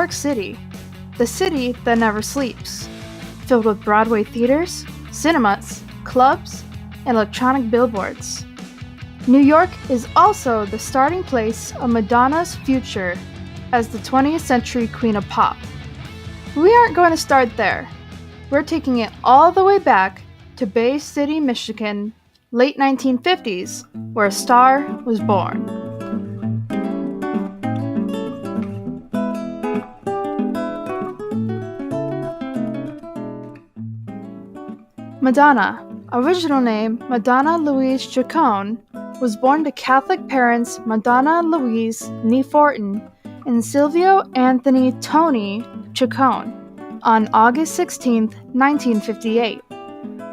York City, the city that never sleeps, filled with Broadway theaters, cinemas, clubs, and electronic billboards. New York is also the starting place of Madonna's future as the 20th century queen of pop. We aren't going to start there. We're taking it all the way back to Bay City, Michigan, late 1950s, where a star was born. Madonna, original name Madonna Louise Chacon, was born to Catholic parents Madonna Louise (née Fortin) and Silvio Anthony Tony Chacon on August 16, 1958.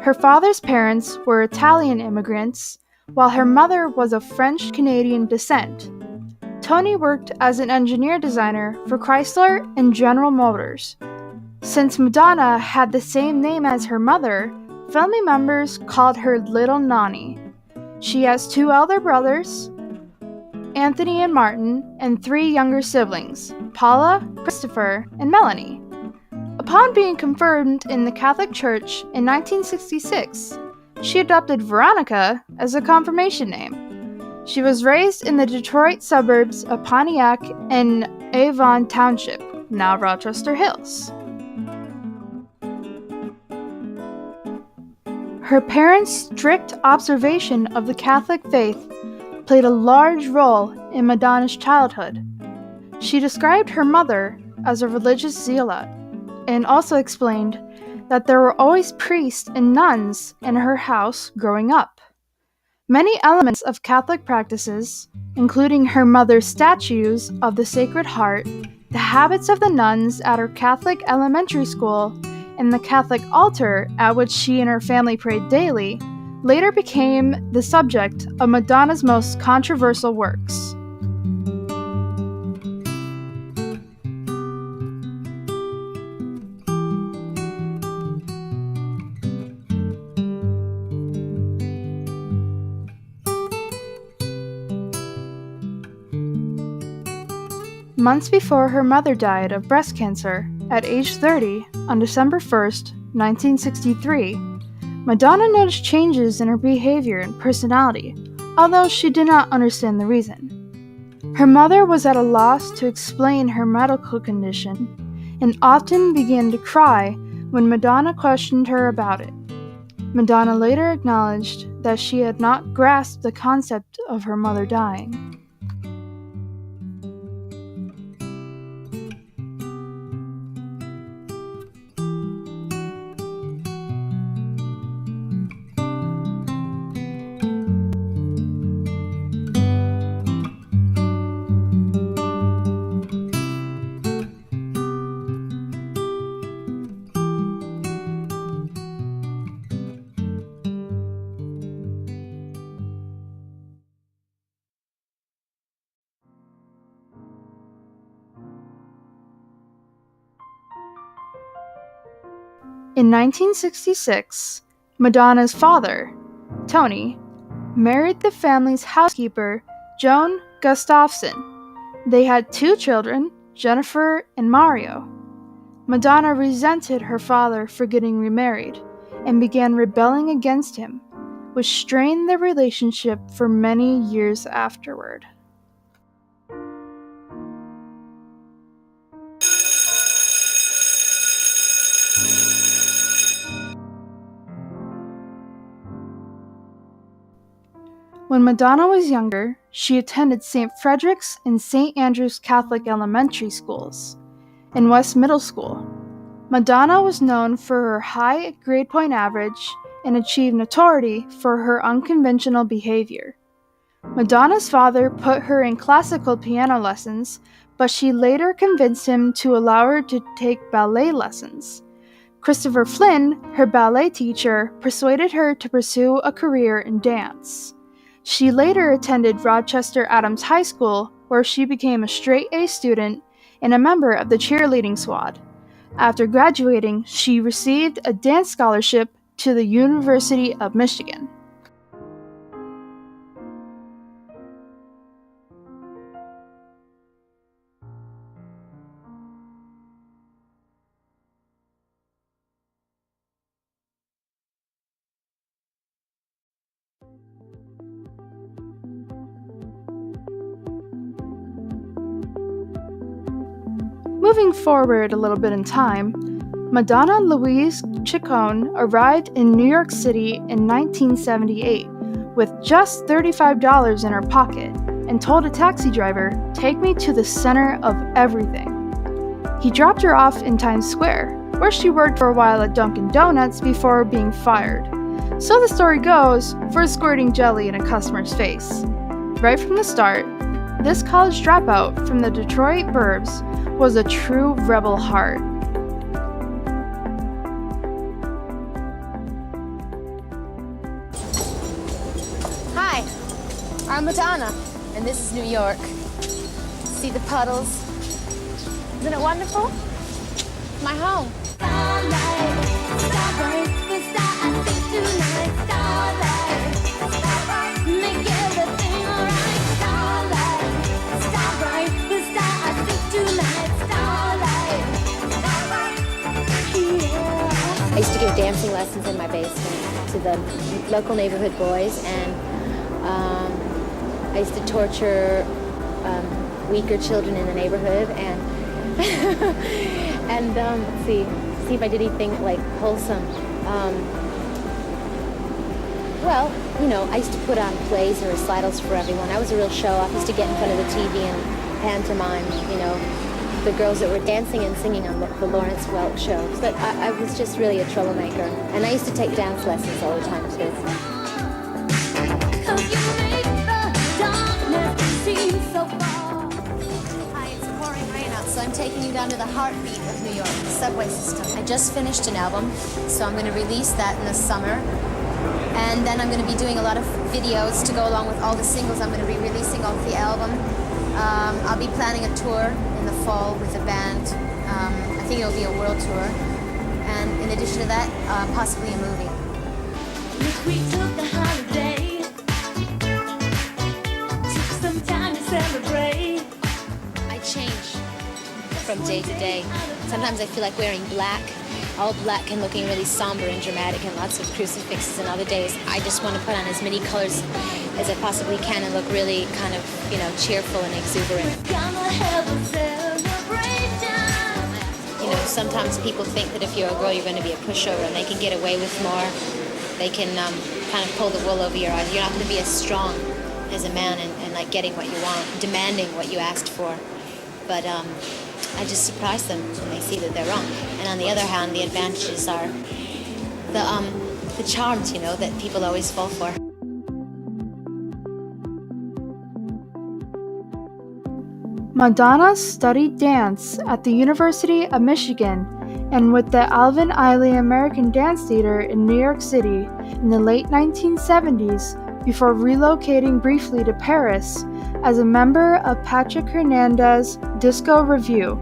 Her father's parents were Italian immigrants, while her mother was of French-Canadian descent. Tony worked as an engineer designer for Chrysler and General Motors. Since Madonna had the same name as her mother, family members called her Little Nani. She has two elder brothers, Anthony and Martin, and three younger siblings, Paula, Christopher, and Melanie. Upon being confirmed in the Catholic Church in 1966, she adopted Veronica as a confirmation name. She was raised in the Detroit suburbs of Pontiac and Avon Township, now Rochester Hills. Her parents' strict observation of the Catholic faith played a large role in Madonna's childhood. She described her mother as a religious zealot and also explained that there were always priests and nuns in her house growing up. Many elements of Catholic practices, including her mother's statues of the Sacred Heart, the habits of the nuns at her Catholic elementary school, and the Catholic altar at which she and her family prayed daily, later became the subject of Madonna's most controversial works. Months before her mother died of breast cancer at age 30 on December 1st, 1963, Madonna noticed changes in her behavior and personality, although she did not understand the reason. Her mother was at a loss to explain her medical condition and often began to cry when Madonna questioned her about it. Madonna later acknowledged that she had not grasped the concept of her mother dying. In 1966, Madonna's father, Tony, married the family's housekeeper, Joan Gustafson. They had two children, Jennifer and Mario. Madonna resented her father for getting remarried and began rebelling against him, which strained their relationship for many years afterward. When Madonna was younger, she attended St. Frederick's and St. Andrew's Catholic elementary schools and West Middle School. Madonna was known for her high grade point average and achieved notoriety for her unconventional behavior. Madonna's father put her in classical piano lessons, but she later convinced him to allow her to take ballet lessons. Christopher Flynn, her ballet teacher, persuaded her to pursue a career in dance. She later attended Rochester Adams High School, where she became a straight-A student and a member of the cheerleading squad. After graduating, she received a dance scholarship to the University of Michigan. Moving forward a little bit in time, Madonna Louise Ciccone arrived in New York City in 1978 with just $35 in her pocket and told a taxi driver, "Take me to the center of everything." He dropped her off in Times Square, where she worked for a while at Dunkin' Donuts before being fired. So the story goes, for squirting jelly in a customer's face. Right from the start, this college dropout from the Detroit burbs was a true rebel heart. Hi, I'm Madonna, and this is New York. See the puddles? Isn't it wonderful? My home. I used to give dancing lessons in my basement to the local neighborhood boys, and I used to torture weaker children in the neighborhood, and and let's see if I did anything like wholesome. Well, you know, I used to put on plays and recitals for everyone. I was a real show-off. I used to get in front of the TV and pantomime, you know, the girls that were dancing and singing on the Lawrence Welk show. But I was just really a troublemaker. And I used to take dance lessons all the time, too. Hi, it's pouring rain out, so I'm taking you down to the heartbeat of New York, the subway system. I just finished an album, so I'm going to release that in the summer. And then I'm going to be doing a lot of videos to go along with all the singles I'm going to be releasing off the album. I'll be planning a tour in the fall with a band. I think it'll be a world tour. And in addition to that, possibly a movie. We took a holiday, took some time to celebrate. I change from day to day. Sometimes I feel like wearing black, all black and looking really somber and dramatic and lots of crucifixes, and other days I just want to put on as many colors as I possibly can and look really kind of, you know, cheerful and exuberant. Gonna have a celebration. You know, sometimes people think that if you're a girl, you're going to be a pushover, and they can get away with more. They can kind of pull the wool over your eyes. You're not going to be as strong as a man and like getting what you want, demanding what you asked for. But I just surprise them when they see that they're wrong. And on the other hand, the advantages are the charms, you know, that people always fall for. Madonna studied dance at the University of Michigan and with the Alvin Ailey American Dance Theater in New York City in the late 1970s before relocating briefly to Paris as a member of Patrick Hernandez's Disco Revue.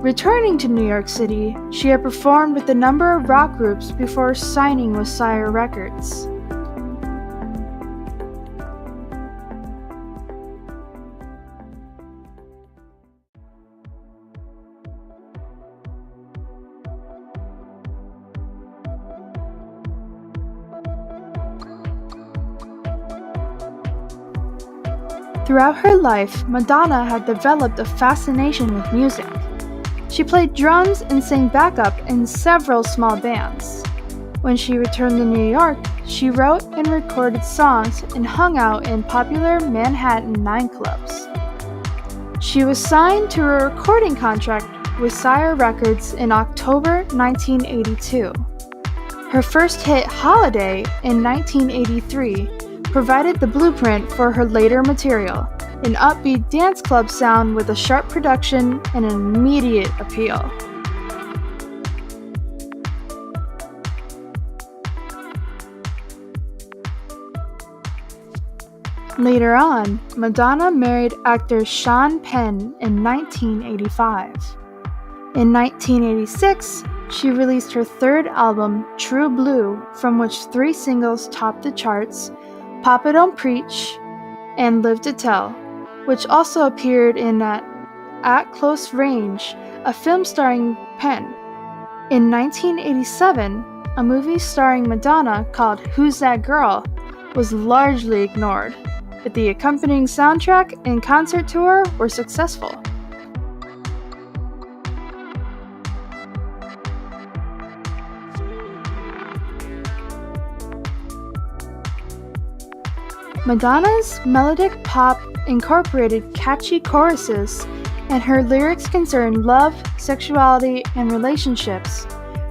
Returning to New York City, she had performed with a number of rock groups before signing with Sire Records. Throughout her life, Madonna had developed a fascination with music. She played drums and sang backup in several small bands. When she returned to New York, she wrote and recorded songs and hung out in popular Manhattan nightclubs. She was signed to a recording contract with Sire Records in October 1982. Her first hit, Holiday, in 1983, provided the blueprint for her later material, an upbeat dance club sound with a sharp production and an immediate appeal. Later on, Madonna married actor Sean Penn in 1985. In 1986, she released her third album, True Blue, from which 3 singles topped the charts: Papa Don't Preach and Live to Tell, which also appeared in At Close Range, a film starring Penn. In 1987, a movie starring Madonna called Who's That Girl was largely ignored, but the accompanying soundtrack and concert tour were successful. Madonna's melodic pop incorporated catchy choruses, and her lyrics concerned love, sexuality, and relationships,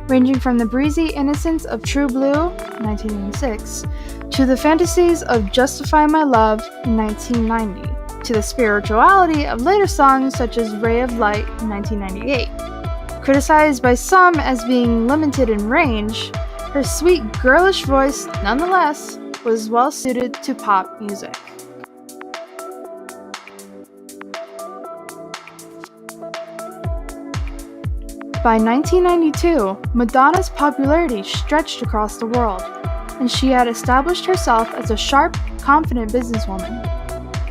ranging from the breezy innocence of True Blue, 1986, to the fantasies of Justify My Love in 1990, to the spirituality of later songs such as Ray of Light in 1998. Criticized by some as being limited in range, her sweet, girlish voice, nonetheless, was well suited to pop music. By 1992, Madonna's popularity stretched across the world, and she had established herself as a sharp, confident businesswoman.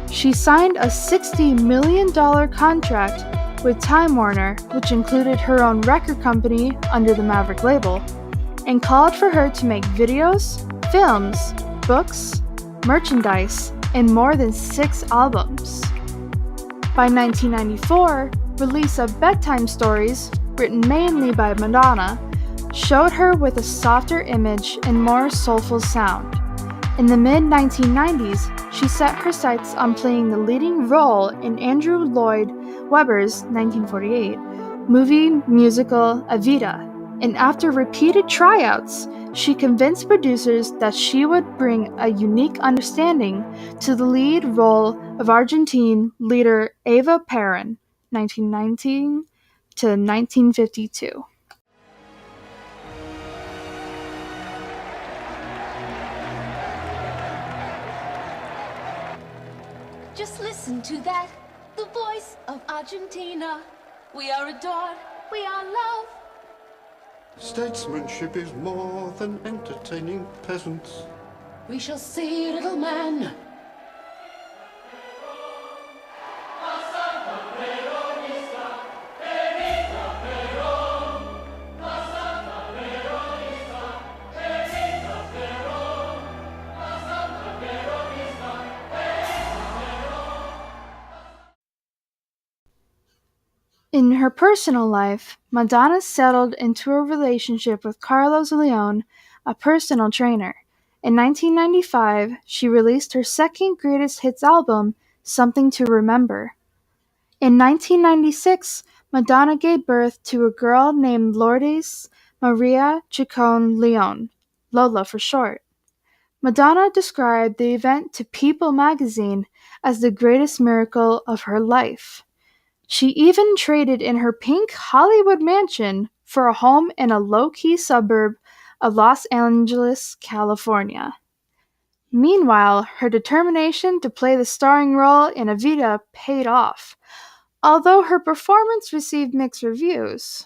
She signed a $60 million contract with Time Warner, which included her own record company under the Maverick label, and called for her to make videos, films, books, merchandise, and more than 6 albums. By 1994, release of Bedtime Stories, written mainly by Madonna, showed her with a softer image and more soulful sound. In the mid-1990s, she set her sights on playing the leading role in Andrew Lloyd Webber's 1948 movie musical Evita, and after repeated tryouts, she convinced producers that she would bring a unique understanding to the lead role of Argentine leader Eva Perón, 1919 to 1952. Just listen to that, the voice of Argentina. We are adored, we are loved. Statesmanship is more than entertaining peasants. We shall see, little man. In her personal life, Madonna settled into a relationship with Carlos Leon, a personal trainer. In 1995, she released her second greatest hits album, Something to Remember. In 1996, Madonna gave birth to a girl named Lourdes Maria Chacon Leon, Lola for short. Madonna described the event to People magazine as the greatest miracle of her life. She even traded in her pink Hollywood mansion for a home in a low-key suburb of Los Angeles, California. Meanwhile, her determination to play the starring role in Evita paid off, although her performance received mixed reviews.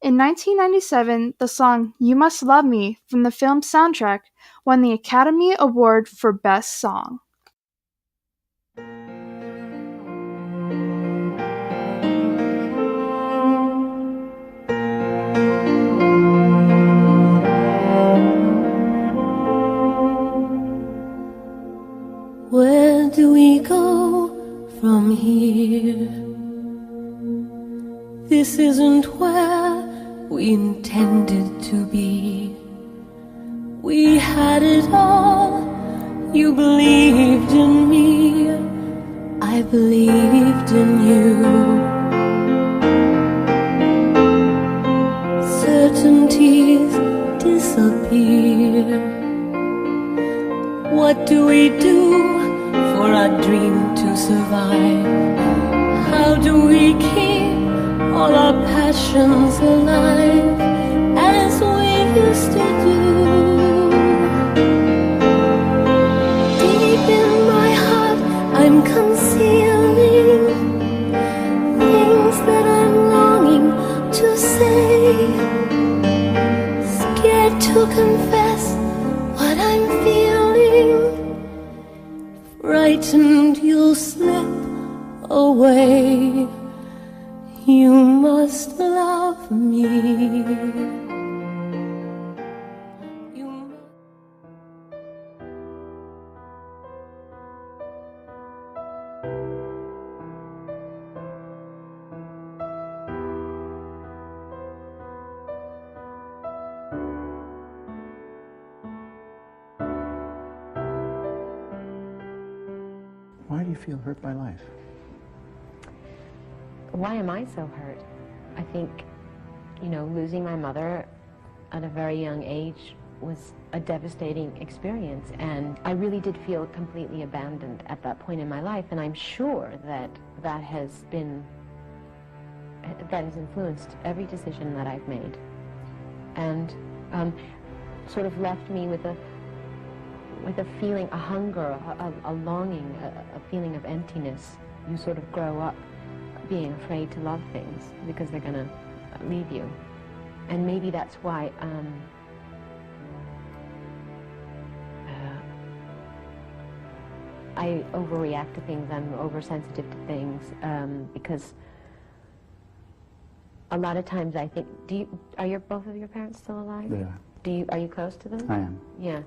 In 1997, the song You Must Love Me from the film's soundtrack won the Academy Award for Best Song. Where do we go from here? This isn't where we intended to be. We had it all. You believed in me. I believed in you. Certainties disappear. What do we do for our dream to survive? How do we keep all our passions alive as we used to do? Deep in my heart I'm concealing things that I'm longing to say, scared to confess what I'm feeling, frightened you'll slip away. You must love me. Why do you feel hurt by life? Why am I so hurt? I think, losing my mother at a very young age was a devastating experience, and I really did feel completely abandoned at that point in my life, and I'm sure that has influenced every decision that I've made, and sort of left me with a feeling, a hunger, a longing, a feeling of emptiness. You sort of grow up being afraid to love things because they're going to leave you. And maybe that's why I overreact to things. I'm oversensitive to things because a lot of times I think, are both of your parents still alive? Yeah. Are you close to them? I am. Yeah.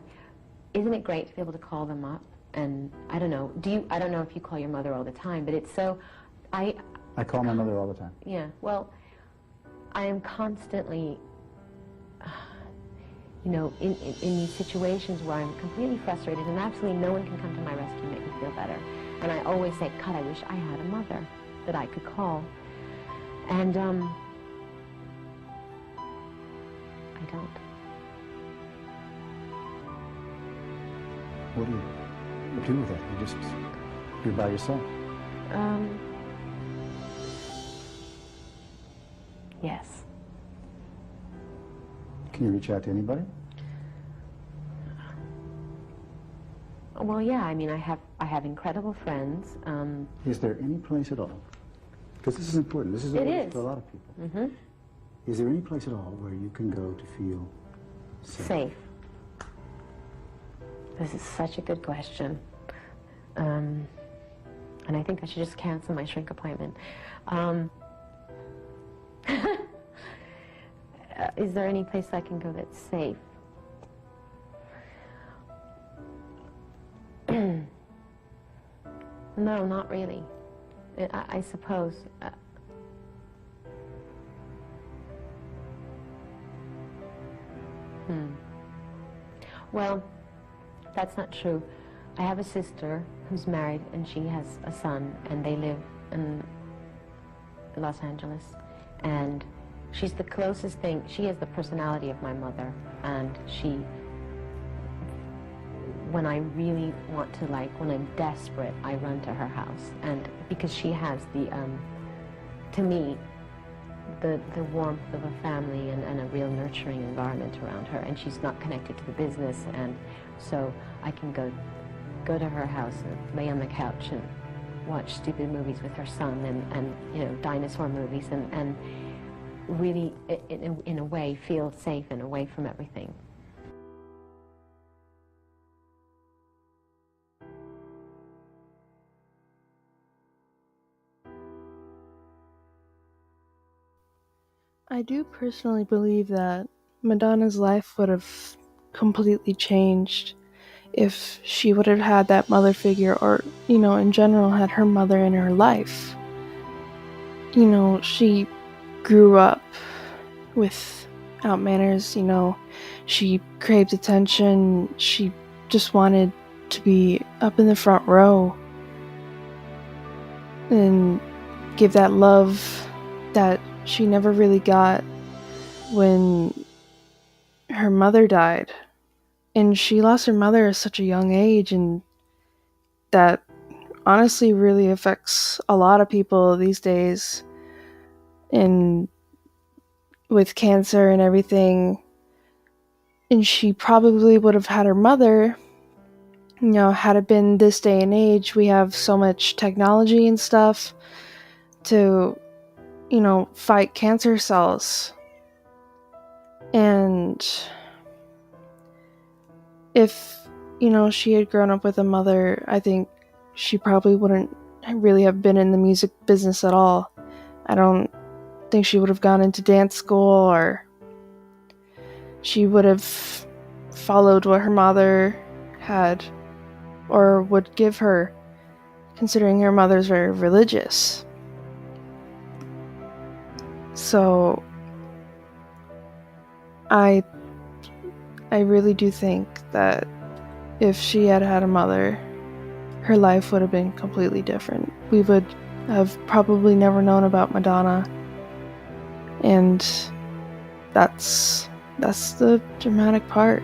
Isn't it great to be able to call them up? And I don't know, I don't know if you call your mother all the time, but it's so, I call my mother all the time. Yeah, well, I am constantly, in these situations where I'm completely frustrated and absolutely no one can come to my rescue and make me feel better. And I always say, God, I wish I had a mother that I could call. And I don't. What do you do with it? You're by yourself. Yes. Can you reach out to anybody? Well, yeah, I mean, I have incredible friends. Is there any place at all? Because this is important. This is important for a lot of people. Mm-hmm. Is there any place at all where you can go to feel safe? This is such a good question. And I think I should just cancel my shrink appointment. Is there any place I can go that's safe? No, not really. I suppose. Well, that's not true. I have a sister who's married and she has a son, and they live in Los Angeles. And she's the closest thing. She has the personality of my mother, and when I really want to, when I'm desperate, I run to her house. And because she has to me, the warmth of a family and a real nurturing environment around her, and she's not connected to the business, and so I can go to her house and lay on the couch and watch stupid movies with her son and dinosaur movies and really in a way feel safe and away from everything. I do personally believe that Madonna's life would have completely changed if she would have had that mother figure, or, in general, had her mother in her life. She grew up without manners, she craved attention, she just wanted to be up in the front row and give that love that she never really got when her mother died. And she lost her mother at such a young age, and that honestly really affects a lot of people these days. And with cancer and everything, and she probably would have had her mother, had it been this day and age. We have so much technology and stuff to, fight cancer cells. And if, she had grown up with a mother, I think she probably wouldn't really have been in the music business at all. I don't think she would have gone into dance school, or she would have followed what her mother had or would give her, considering her mother's very religious. So I really do think that if she had had a mother, her life would have been completely different. We would have probably never known about Madonna, and that's the dramatic part.